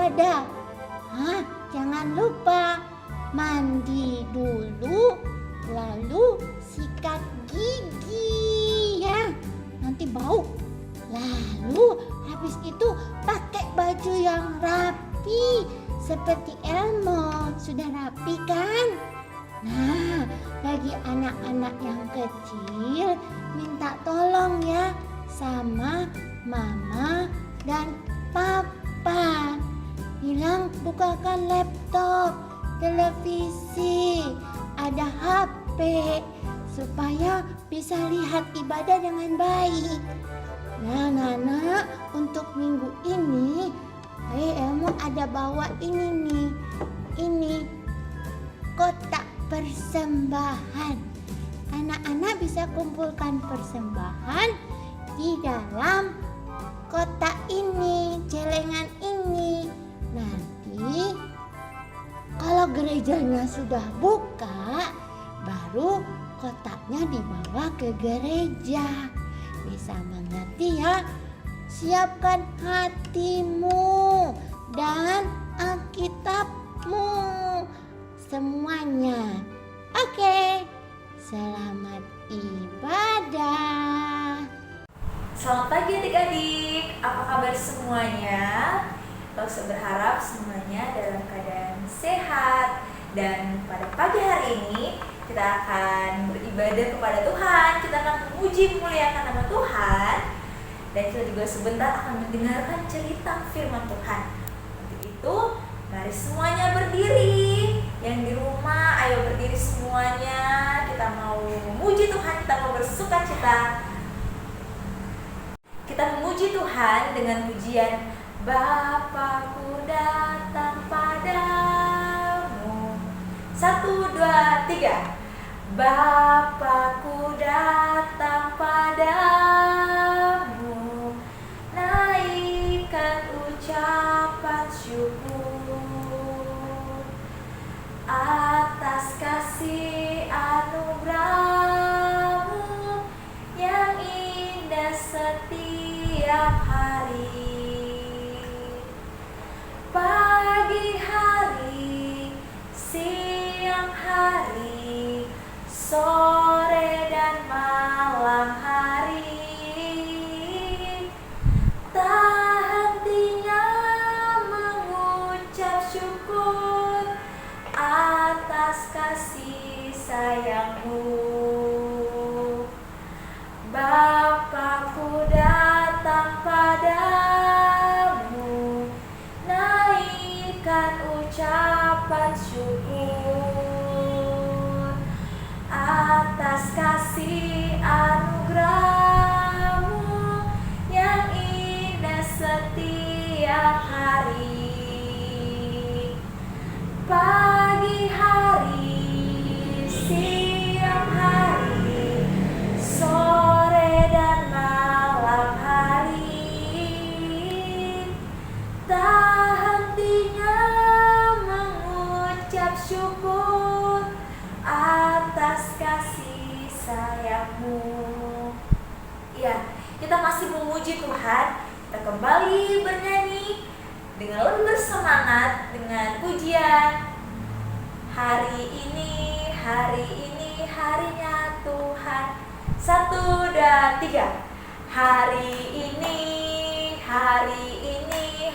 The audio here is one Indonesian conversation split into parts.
ibadah. Jangan lupa mandi dulu, lalu sikat gigi ya, nanti bau. Lalu habis itu pakai baju yang rapi seperti Elmo. Sudah rapi kan? Nah, bagi anak-anak yang kecil minta tolong ya sama mama dan papa. Bilang bukakan laptop, televisi, ada HP supaya bisa lihat ibadah dengan baik. Nah, Nana, untuk minggu ini Elmo ada bawa ini nih. Ini kotak persembahan. Anak-anak bisa kumpulkan persembahan di dalam kotak ini, celengan ini. Nanti kalau gerejanya sudah buka, baru kotaknya dibawa ke gereja. Bisa mengerti ya? Siapkan hatimu dan Alkitabmu semuanya. Oke, selamat ibadah. Selamat pagi adik-adik, apa kabar semuanya? Saya berharap semuanya dalam keadaan sehat. Dan pada pagi hari ini kita akan beribadah kepada Tuhan. Kita akan memuji memuliakan nama Tuhan. Dan kita juga sebentar akan mendengarkan cerita firman Tuhan. Untuk itu, mari semuanya berdiri. Yang di rumah, ayo berdiri semuanya. Kita mau memuji Tuhan, kita mau bersukacita. Kita memuji Tuhan dengan pujian Bapakku datang padamu. 1, 2, 3. Bapakku datang padamu, naikkan ucapan syukur atas kasih anugerah-Mu yang indah setiap hari. Pagi hari, siang hari, sore dan malam hari, tak hentinya mengucap syukur atas kasih sayang-Mu. Bapakku datang padamu, naikkan ucapan syukur atas kasih anugerah-Mu yang indah setiap hari. Pagi hari, siang hari, sore dan malam hari, tak hentinya mengucap syukur atas kasih sayang-Mu. Ya, kita masih memuji Tuhan. Kita kembali bernyanyi dengan lebih bersemangat dengan pujian. Hari ini harinya Tuhan. 1, 2, 3. Hari ini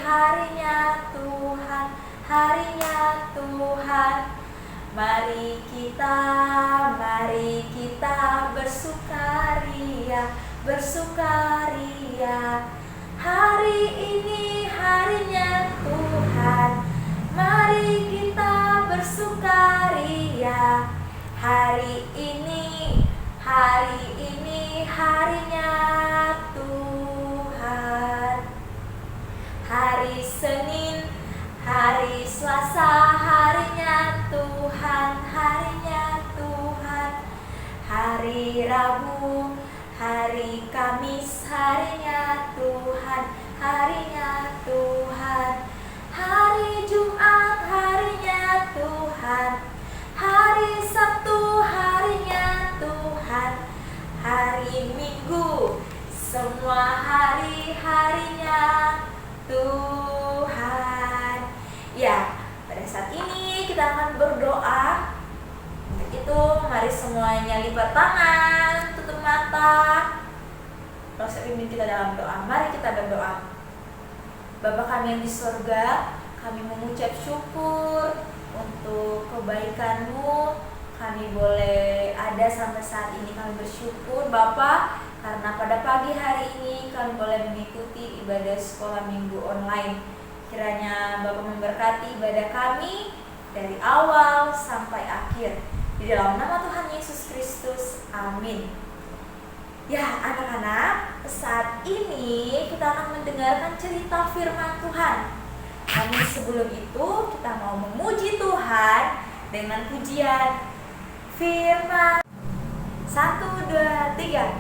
harinya Tuhan, harinya Tuhan. Mari kita bersukaria. Hari ini harinya Tuhan. Mari kita bersukaria. Hari ini harinya Tuhan. Hari Senin, hari Selasa, harinya Tuhan, harinya Tuhan. Hari Rabu, hari Kamis, harinya Tuhan, harinya Tuhan. Hari Jumat, harinya Tuhan. Hari Sabtu, harinya Tuhan. Hari Minggu, semua hari-harinya Tuhan. Mari semuanya lipat tangan, tutup mata. Lalu saya pimpin kita dalam doa. Mari kita berdoa. Bapa kami yang di surga, kami mengucap syukur untuk kebaikan-Mu. Kami boleh ada sampai saat ini, kami bersyukur Bapa, karena pada pagi hari ini kami boleh mengikuti ibadah sekolah minggu online. Kiranya Bapa memberkati ibadah kami dari awal sampai akhir. Di dalam nama Tuhan Yesus Kristus, amin. Ya anak-anak, saat ini kita akan mendengarkan cerita firman Tuhan. Namun sebelum itu kita mau memuji Tuhan dengan pujian firman. 1, 2, 3.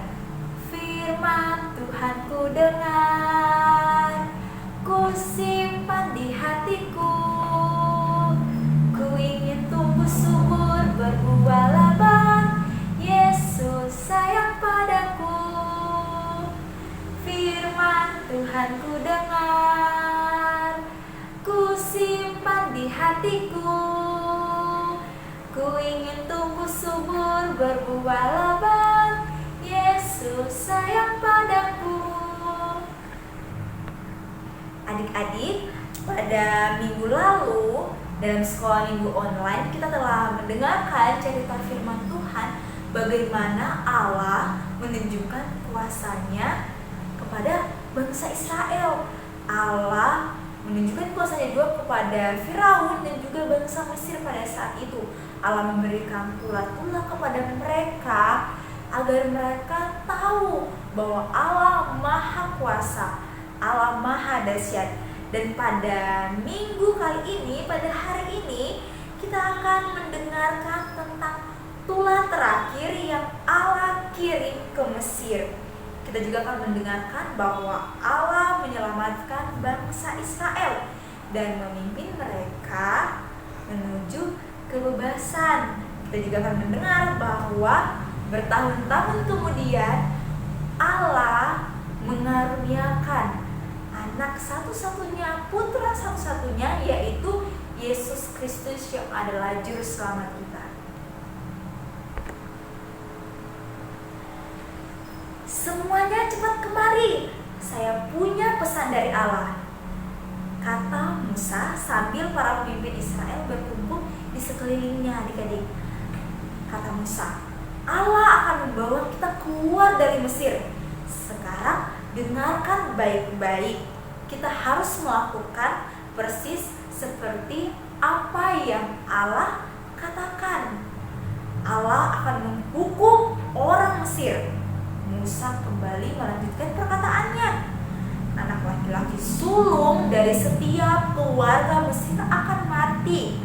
Firman Tuhan ku dengar, ku simpan di hatiku, ku ingin tumbuh subur berbuah lebat. Yesus sayang padaku. Firman Tuhan ku dengar, ku simpan di hatiku, ku ingin tumbuh subur berbuah lebat. Yesus sayang padaku. Adik-adik, pada minggu lalu dalam sekolah minggu online kita telah mendengarkan cerita firman Tuhan, bagaimana Allah menunjukkan kuasanya kepada bangsa Israel. Allah menunjukkan kuasanya juga kepada Firaun dan juga bangsa Mesir pada saat itu. Allah memberikan tulah-tulah kepada mereka agar mereka tahu bahwa Allah Maha Kuasa, Allah Maha Dahsyat. Dan pada minggu kali ini, pada hari ini, kita akan mendengarkan tentang tulah terakhir yang Allah kirim ke Mesir. Kita juga akan mendengarkan bahwa Allah menyelamatkan bangsa Israel dan memimpin mereka menuju kebebasan. Kita juga akan mendengar bahwa bertahun-tahun kemudian Allah mengaruniakan anak satu-satunya, putra satu-satunya, yaitu Yesus Kristus yang adalah juru selamat kita. Semuanya cepat kemari, saya punya pesan dari Allah, kata Musa sambil para pemimpin Israel berkumpul di sekelilingnya. Adik-adik, kata Musa, Allah akan membawa kita keluar dari Mesir. Sekarang dengarkan baik-baik. Kita harus melakukan persis seperti apa yang Allah katakan. Allah akan menghukum orang Mesir. Musa kembali melanjutkan perkataannya. Anak laki-laki sulung dari setiap keluarga Mesir akan mati.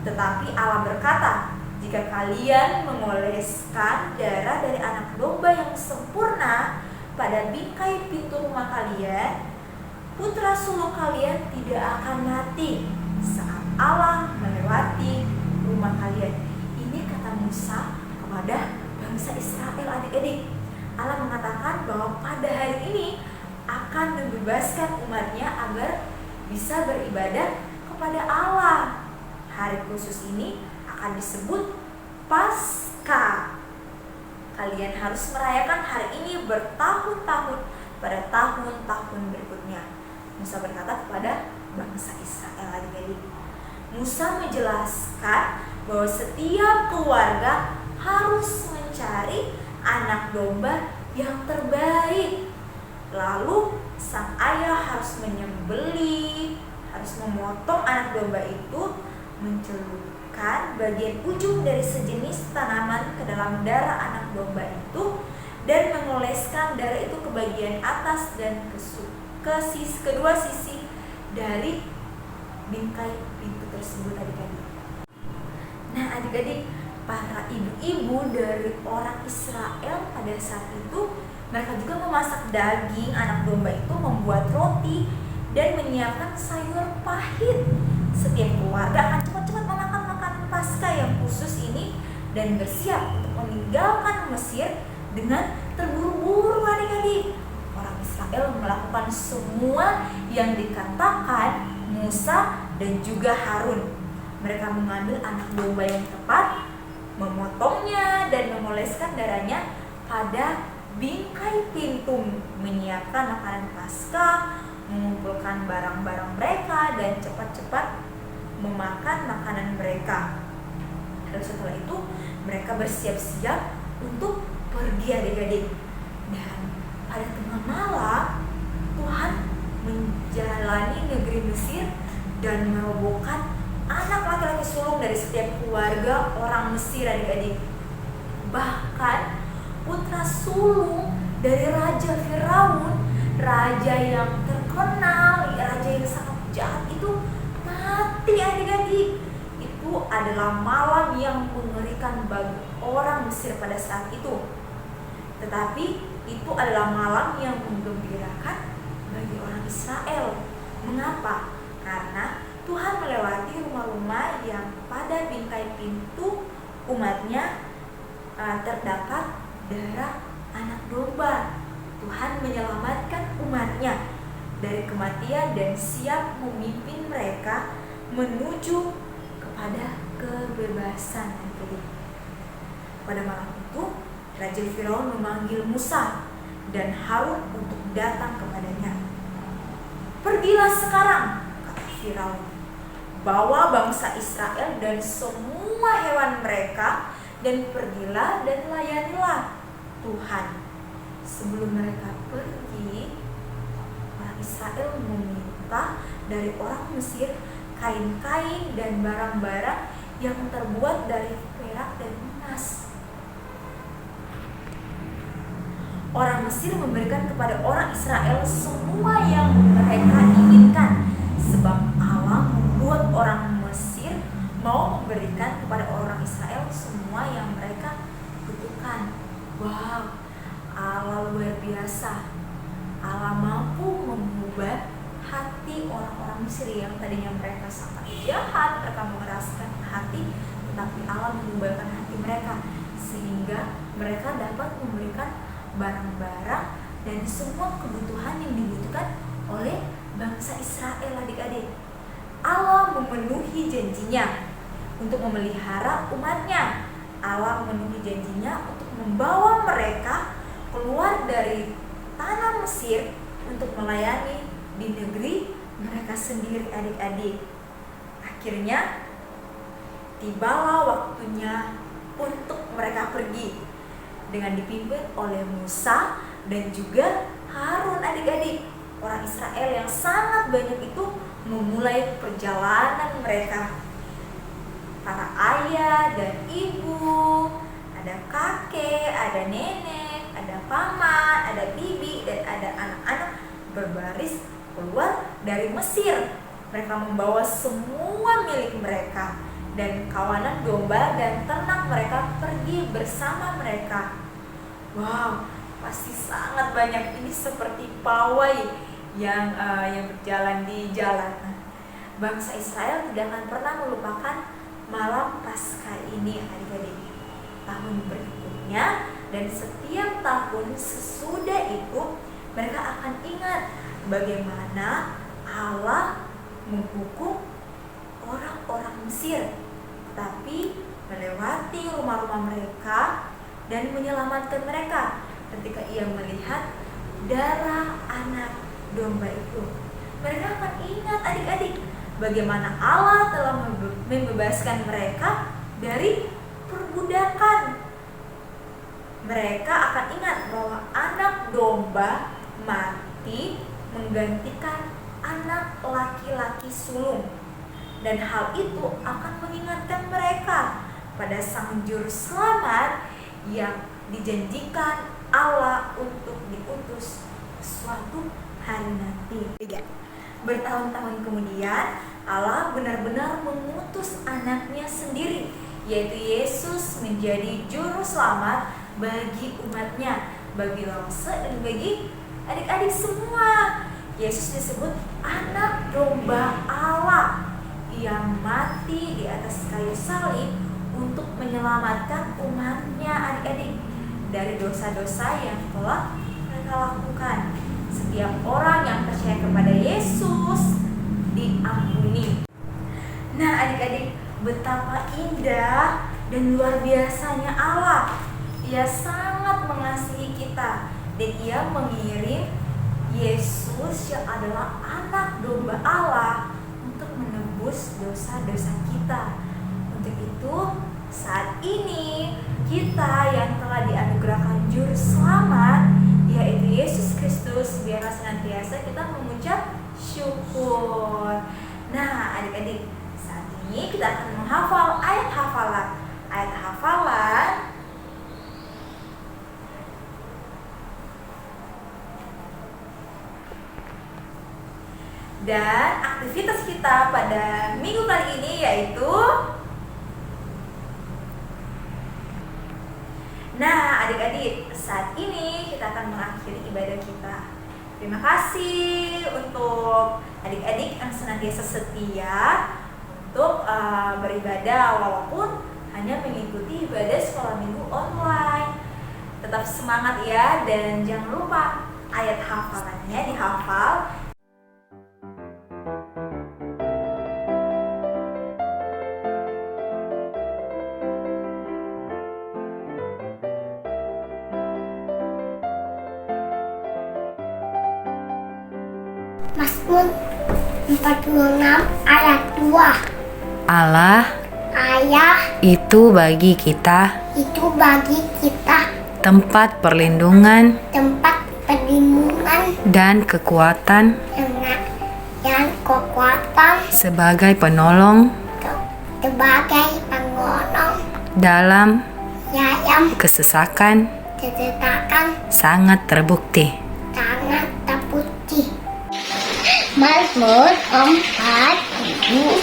Tetapi Allah berkata, jika kalian mengoleskan darah dari anak domba yang sempurna pada bingkai pintu rumah kalian, putra sulung kalian tidak akan mati saat Allah melewati rumah kalian. Ini kata Musa kepada bangsa Israel. Adik-adik, Allah mengatakan bahwa pada hari ini akan membebaskan umatnya agar bisa beribadah kepada Allah. Hari khusus ini akan disebut Paskah. Kalian harus merayakan hari ini bertahun-tahun pada tahun-tahun berikutnya. Musa berkata kepada bangsa Israel. Adik-adik, Musa menjelaskan bahwa setiap keluarga harus mencari anak domba yang terbaik. Lalu sang ayah harus menyembelih, harus memotong anak domba itu, mencelupkan bagian ujung dari sejenis tanaman ke dalam darah anak domba itu, dan mengoleskan darah itu ke bagian atas dan kedua sisi dari bingkai pintu tersebut. Adik-adik, nah adik-adik, para ibu-ibu dari orang Israel pada saat itu, mereka juga memasak daging anak domba itu, membuat roti, dan menyiapkan sayur pahit. Setiap keluarga akan cepat-cepat memakan makanan Paskah yang khusus ini dan bersiap untuk meninggalkan Mesir dengan terburu-buru. Adik-adik, orang Israel melakukan semua yang dikatakan Musa dan juga Harun. Mereka mengambil anak domba yang tepat, memotongnya dan memoleskan darahnya pada bingkai pintu, menyiapkan makanan Paskah, mengumpulkan barang-barang mereka, dan cepat-cepat memakan makanan mereka. Lalu setelah itu mereka bersiap-siap untuk pergi adik-adik. Dan pada tengah malam Tuhan menjalani negeri Mesir dan merobohkan anak laki-laki sulung dari setiap keluarga orang Mesir adik-adik. Bahkan putra sulung dari Raja Firaun, raja yang terkenal, raja yang sangat jahat itu mati adik-adik. Itu adalah malam yang mengerikan bagi orang Mesir pada saat itu. Tetapi itu adalah malam yang menggembirakan bagi orang Israel. Mengapa? Karena Tuhan melewati rumah-rumah yang pada bingkai pintu umatnya terdapat darah anak domba. Tuhan menyelamatkan umatnya dari kematian dan siap memimpin mereka menuju kepada kebebasan. Pada malam itu Raja Firaun memanggil Musa dan Harun untuk datang kepadanya. "Pergilah sekarang," kata Firaun, "bawa bangsa Israel dan semua hewan mereka, dan pergilah dan layanilah Tuhan." Sebelum mereka pergi, orang Israel meminta dari orang Mesir kain-kain dan barang-barang yang terbuat dari perak dan emas. Orang Mesir memberikan kepada orang Israel semua yang mereka inginkan, sebab Allah membuat orang Mesir mau memberikan kepada orang Israel semua yang mereka butuhkan. Wow, Allah luar biasa. Allah mampu mengubah hati orang-orang Mesir yang tadinya mereka sangat jahat, mereka mengeraskan hati, tetapi Allah mengubahkan hati mereka sehingga mereka dapat memberikan barang-barang dan semua kebutuhan yang dibutuhkan oleh bangsa Israel adik-adik. Allah memenuhi janjinya untuk memelihara umatnya. Allah memenuhi janjinya untuk membawa mereka keluar dari tanah Mesir untuk melayani di negeri mereka sendiri adik-adik. Akhirnya tibalah waktunya untuk mereka pergi dengan dipimpin oleh Musa dan juga Harun adik-adik. Orang Israel yang sangat banyak itu memulai perjalanan mereka. Para ayah dan ibu, ada kakek, ada nenek, ada paman, ada bibi, dan ada anak-anak berbaris keluar dari Mesir. Mereka membawa semua milik mereka dan kawanan domba dan ternak mereka pergi bersama mereka. Wow, pasti sangat banyak. Ini seperti pawai yang berjalan di jalan. Bangsa Israel tidak akan pernah melupakan malam Paskah ini adik-adik. Tahun berikutnya dan setiap tahun sesudah itu mereka akan ingat bagaimana Allah menghukum orang-orang Mesir, tapi melewati rumah-rumah mereka dan menyelamatkan mereka ketika ia melihat darah anak domba itu. Mereka akan ingat adik-adik bagaimana Allah telah membebaskan mereka dari perbudakan. Mereka akan ingat bahwa anak domba mati menggantikan anak laki-laki sulung, dan hal itu akan mengingatkan mereka pada Sang Juru Selamat yang dijanjikan Allah untuk diutus suatu hari nanti. Bertahun-tahun kemudian Allah benar-benar mengutus anaknya sendiri, yaitu Yesus, menjadi Juru Selamat bagi umatnya, bagi bangsa dan bagi adik-adik semua. Yesus disebut anak domba Allah yang mati di atas kayu salib untuk menyelamatkan umatnya adik-adik dari dosa-dosa yang telah mereka lakukan. Setiap orang yang percaya kepada Yesus diampuni. Nah adik-adik, betapa indah Dan luar biasanya Allah, Ia sangat mengasihi kita, dan Ia mengirim Yesus yang adalah anak domba Allah untuk menebus dosa-dosa kita. Untuk itu, saat ini kita yang telah dianugerahkan juru selamat, yaitu Yesus Kristus, biarlah senantiasa kita mengucap syukur. Nah, adik-adik, saat ini kita akan menghafal ayat hafalan. Ayat hafalan dan aktivitas kita pada minggu kali ini yaitu, nah adik-adik, saat ini kita akan mengakhiri ibadah kita. Terima kasih untuk adik-adik yang senantiasa setia untuk beribadah walaupun hanya mengikuti ibadah sekolah minggu online. Tetap semangat ya, dan jangan lupa ayat hafalannya dihafal. Mazmur 46 ayat 2. Allah Ayah itu bagi kita itu bagi kita tempat perlindungan tempat perlindungan dan kekuatan dan kekuatan sebagai penolong sebagai penolong dalam yang kesesakan diceritakan sangat terbukti. sangat terpuji. Mazmur 46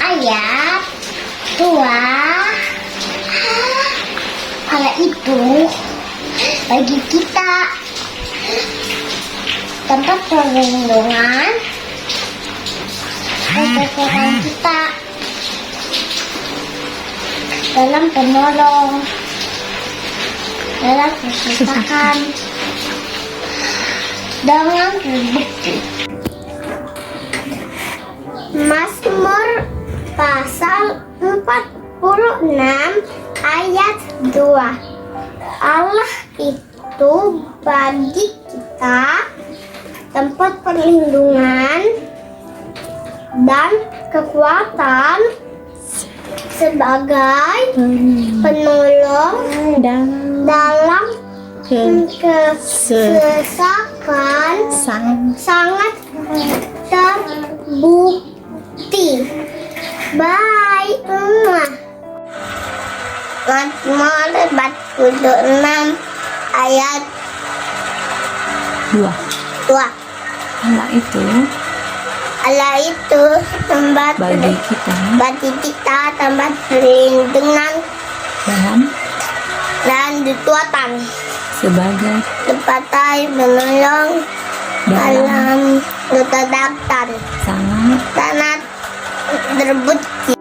ayat 2. Allah itu bagi kita tempat perlindungan dan kekuatan kita dalam penolong dalam kesusahan dengan terbukti. Mazmur pasal 46 ayat 2. Allah itu bagi kita tempat perlindungan dan kekuatan sebagai penolong dalam kesesakan sangat terbukti. Baik semua. Mazmur 46 ayat 2. 2. Allah itu tempat bagi kita tempat perlindungan dan kekuatan sebagai tempat menolong dalam kesesakan sangat terbukti.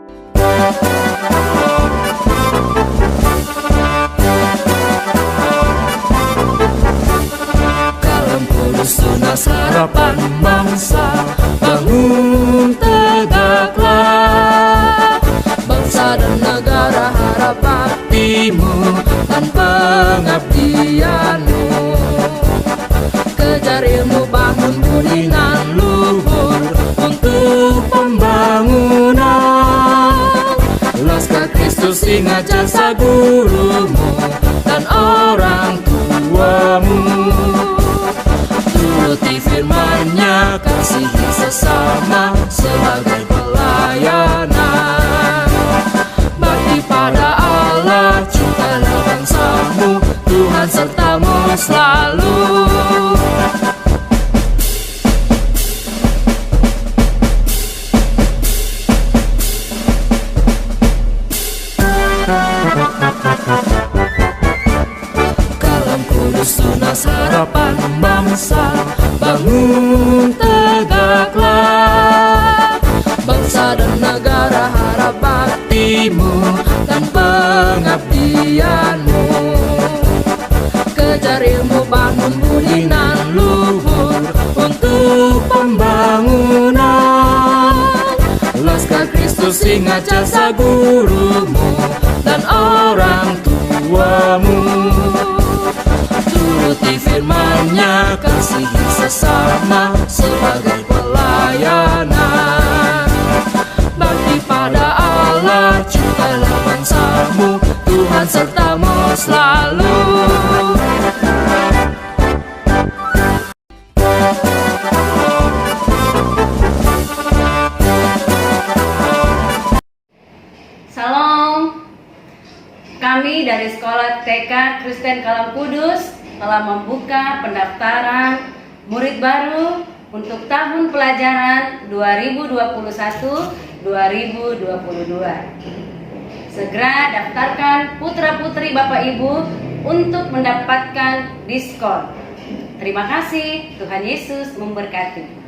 Kalam Kudus tunas harapan bangsa, bangun tegaklah. Bangsa dan negara harap baktimu dan pengabdianmu. Kejar ilmu, bangun budi nan luhur untuk pembangunan. Laskar Kristus ingat jasa gurumu dan orang tuamu. Turuti firman-Nya, kasihi sesama sebagai pelayanan. Bakti pada Allah, cintalah bangsamu, Tuhan sertamu selalu. Kalam Kudus tunas harapan bangsa, bangun tegaklah. Bangsa dan negara harap baktimu dan pengabdianmu. Kejar ilmu, bangun budi nan luhur untuk pembangunan. Lepaskan Kristus, ingat jasa gurumu dan orang tuamu. Turuti firman-Nya, kasihi sesama sebagai pelayanan. Bakti pada Allah, cintailah bangsamu, Tuhan sertamu selalu. Salam. Kami dari Sekolah TK Kristen Kalam Kudus telah membuka pendaftaran murid baru untuk tahun pelajaran 2021-2022. Segera daftarkan putra-putri Bapak Ibu untuk mendapatkan diskon. Terima kasih, Tuhan Yesus memberkati.